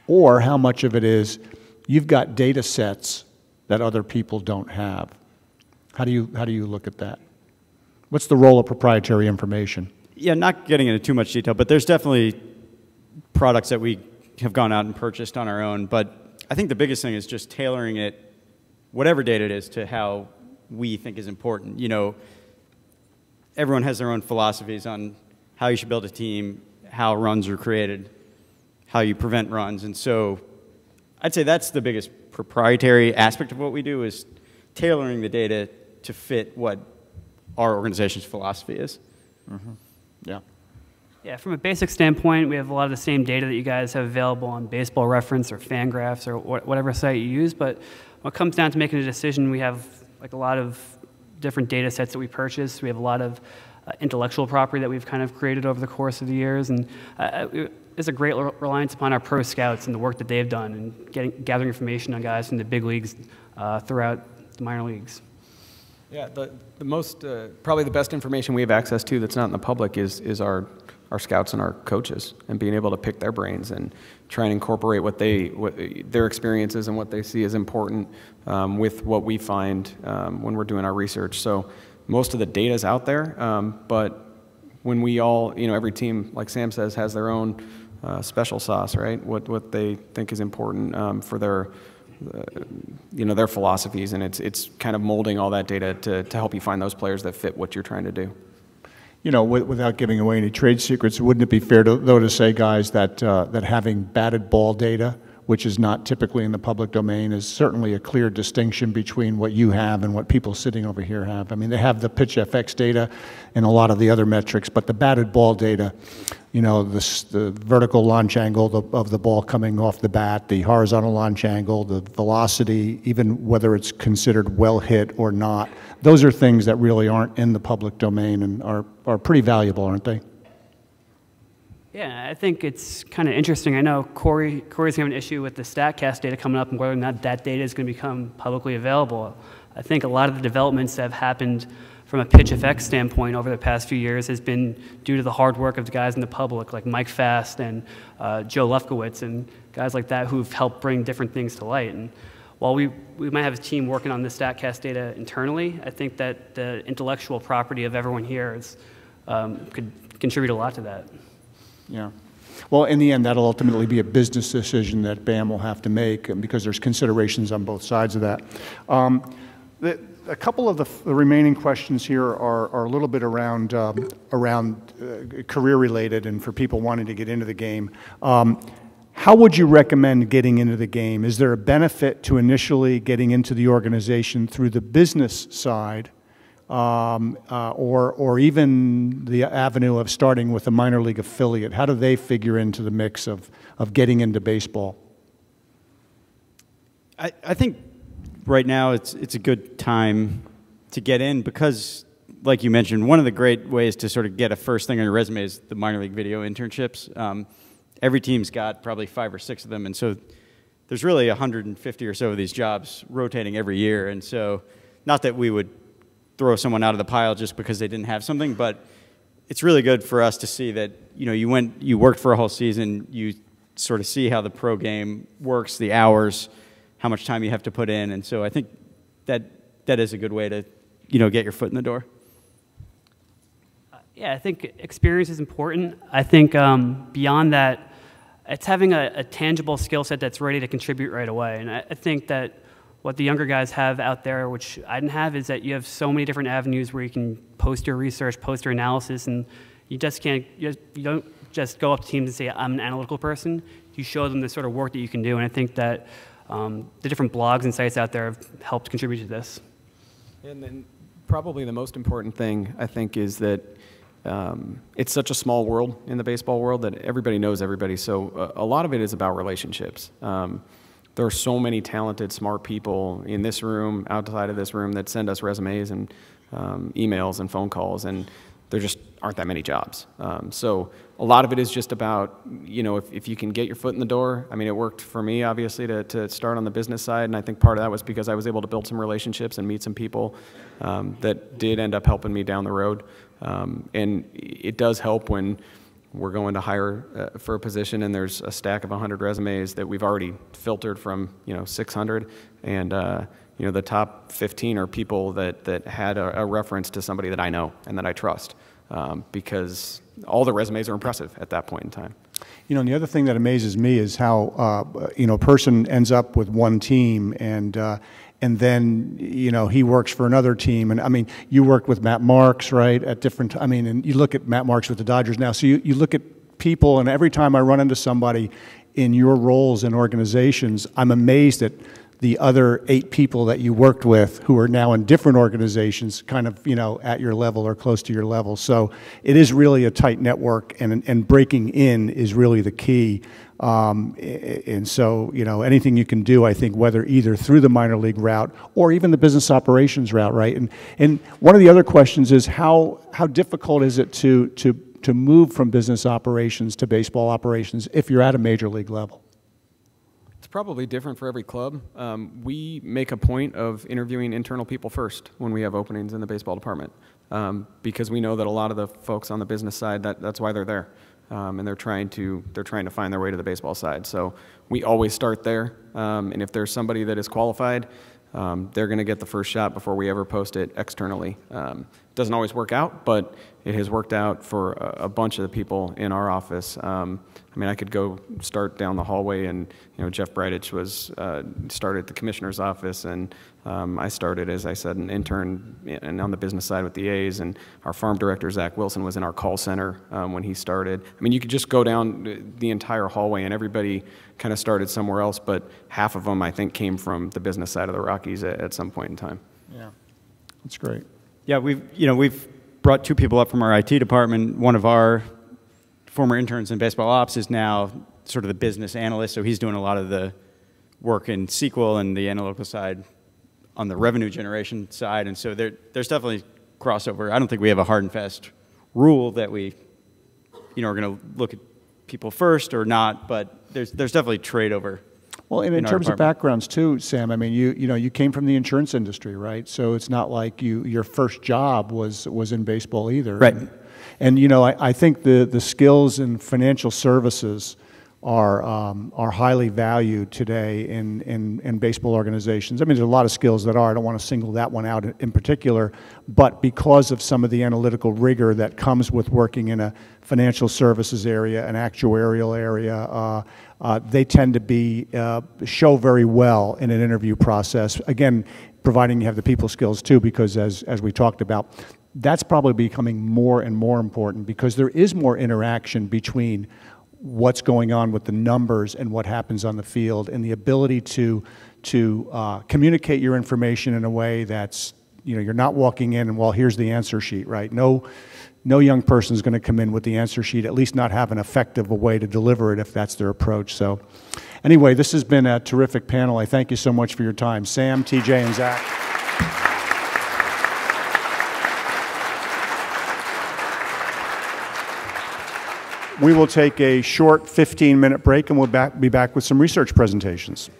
or how much of it is you've got data sets that other people don't have. How do you look at that? What's the role of proprietary information? Yeah, not getting into too much detail, but there's definitely products that we have gone out and purchased on our own. But I think the biggest thing is just tailoring it, whatever data it is, to how we think is important. You know, everyone has their own philosophies on how you should build a team, how runs are created, how you prevent runs. And so I'd say that's the biggest proprietary aspect of what we do, is tailoring the data to fit what our organization's philosophy is. Mm-hmm. Yeah. Yeah, from a basic standpoint, we have a lot of the same data that you guys have available on Baseball Reference or Fangraphs or whatever site you use, but when it comes down to making a decision, we have like a lot of different data sets that we purchase. We have a lot of intellectual property that we've kind of created over the course of the years, and there's a great reliance upon our pro scouts and the work that they've done and gathering information on guys from the big leagues throughout the minor leagues. Yeah, the most, probably the best information we have access to that's not in the public is our scouts and our coaches, and being able to pick their brains and try and incorporate what their experiences and what they see as important with what we find when we're doing our research. So most of the data's out there, but when we all, you know, every team, like Sam says, has their own special sauce, right? What they think is important for their you know, their philosophies, and it's kind of molding all that data to help you find those players that fit what you're trying to do. You know, without giving away any trade secrets, wouldn't it be fair to say, guys, that that having batted ball data, which is not typically in the public domain, is certainly a clear distinction between what you have and what people sitting over here have? I mean, they have the pitch FX data and a lot of the other metrics, but the batted ball data, you know, the vertical launch angle of the ball coming off the bat, the horizontal launch angle, the velocity, even whether it's considered well hit or not, those are things that really aren't in the public domain and are pretty valuable, aren't they? Yeah, I think it's kind of interesting. I know Corey's having an issue with the StatCast data coming up and whether or not that data is going to become publicly available. I think a lot of the developments that have happened from a pitch FX standpoint over the past few years has been due to the hard work of the guys in the public, like Mike Fast and Joe Lefkowitz, and guys like that who've helped bring different things to light. And while we might have a team working on the StatCast data internally, I think that the intellectual property of everyone here could contribute a lot to that. Yeah. Well, in the end, that'll ultimately be a business decision that BAM will have to make, because there's considerations on both sides of that. A couple of the remaining questions here are a little bit around career-related and for people wanting to get into the game. How would you recommend getting into the game? Is there a benefit to initially getting into the organization through the business side, or even the avenue of starting with a minor league affiliate? How do they figure into the mix of getting into baseball? I think right now it's a good time to get in because, like you mentioned, one of the great ways to sort of get a first thing on your resume is the minor league video internships. Every team's got probably 5 or 6 of them, and so there's really 150 or so of these jobs rotating every year. And so, not that we would throw someone out of the pile just because they didn't have something, but it's really good for us to see that, you know, you worked for a whole season, you sort of see how the pro game works, the hours, how much time you have to put in, and so I think that is a good way to, you know, get your foot in the door. Yeah, I think experience is important. I think beyond that, it's having a tangible skill set that's ready to contribute right away. And I think that what the younger guys have out there, which I didn't have, is that you have so many different avenues where you can post your research, post your analysis, and you just can't, you don't just go up to teams and say, I'm an analytical person. You show them the sort of work that you can do. And I think that the different blogs and sites out there have helped contribute to this. And then probably the most important thing, I think, is that it's such a small world in the baseball world that everybody knows everybody. So a lot of it is about relationships. There are so many talented, smart people in this room, outside of this room, that send us resumes and emails and phone calls, and there just aren't that many jobs. So a lot of it is just about, you know, if you can get your foot in the door. I mean, it worked for me, obviously, to start on the business side, and I think part of that was because I was able to build some relationships and meet some people that did end up helping me down the road. And it does help when we're going to hire for a position and there's a stack of 100 resumes that we've already filtered from, you know, 600, and you know, the top 15 are people that had a reference to somebody that I know and that I trust, because all the resumes are impressive at that point in time. You know, and the other thing that amazes me is how you know, a person ends up with one team and then, you know, he works for another team. And I mean, you worked with Matt Marks, right, at different, I mean, and you look at Matt Marks with the Dodgers now. So you look at people, and every time I run into somebody in your roles in organizations, I'm amazed at the other 8 people that you worked with who are now in different organizations, kind of, you know, at your level or close to your level. So it is really a tight network, and breaking in is really the key. And so, you know, anything you can do, I think, whether either through the minor league route or even the business operations route, right? And one of the other questions is how difficult is it to move from business operations to baseball operations if you're at a major league level? It's probably different for every club. We make a point of interviewing internal people first when we have openings in the baseball department, because we know that a lot of the folks on the business side, that's why they're there, and they're trying to find their way to the baseball side. So we always start there, and if there's somebody that is qualified, they're going to get the first shot before we ever post it externally. Doesn't always work out, but it has worked out for a bunch of the people in our office. I mean, I could go start down the hallway, and you know, Jeff Bridich was started at the commissioner's office, and I started, as I said, an intern and on the business side with the A's, and our farm director, Zach Wilson, was in our call center when he started. I mean, you could just go down the entire hallway, and everybody kind of started somewhere else, but half of them, I think, came from the business side of the Rockies at some point in time. Yeah, that's great. Yeah, we've brought 2 people up from our IT department. One of our former interns in baseball ops is now sort of the business analyst, so he's doing a lot of the work in SQL and the analytical side on the revenue generation side, and so there's definitely crossover. I don't think we have a hard and fast rule that we, you know, are going to look at people first or not, but there's definitely trade over. Well, and in terms of backgrounds too, Sam, I mean, you know, you came from the insurance industry, right? So it's not like your first job was in baseball either. Right. And you know, I think the skills in financial services are highly valued today in baseball organizations. I mean, there's a lot of skills that are. I don't want to single that one out in particular, but because of some of the analytical rigor that comes with working in a financial services area, an actuarial area, they tend to show very well in an interview process. Again, providing you have the people skills too, because as we talked about, that's probably becoming more and more important because there is more interaction between what's going on with the numbers and what happens on the field, and the ability to communicate your information in a way that's, you're not walking in and, well, here's the answer sheet, right? No young person is going to come in with the answer sheet, at least not have an effective way to deliver it if that's their approach. So anyway, this has been a terrific panel. I thank you so much for your time. Sam, TJ, and Zach. We will take a short 15-minute break, and we'll be back with some research presentations.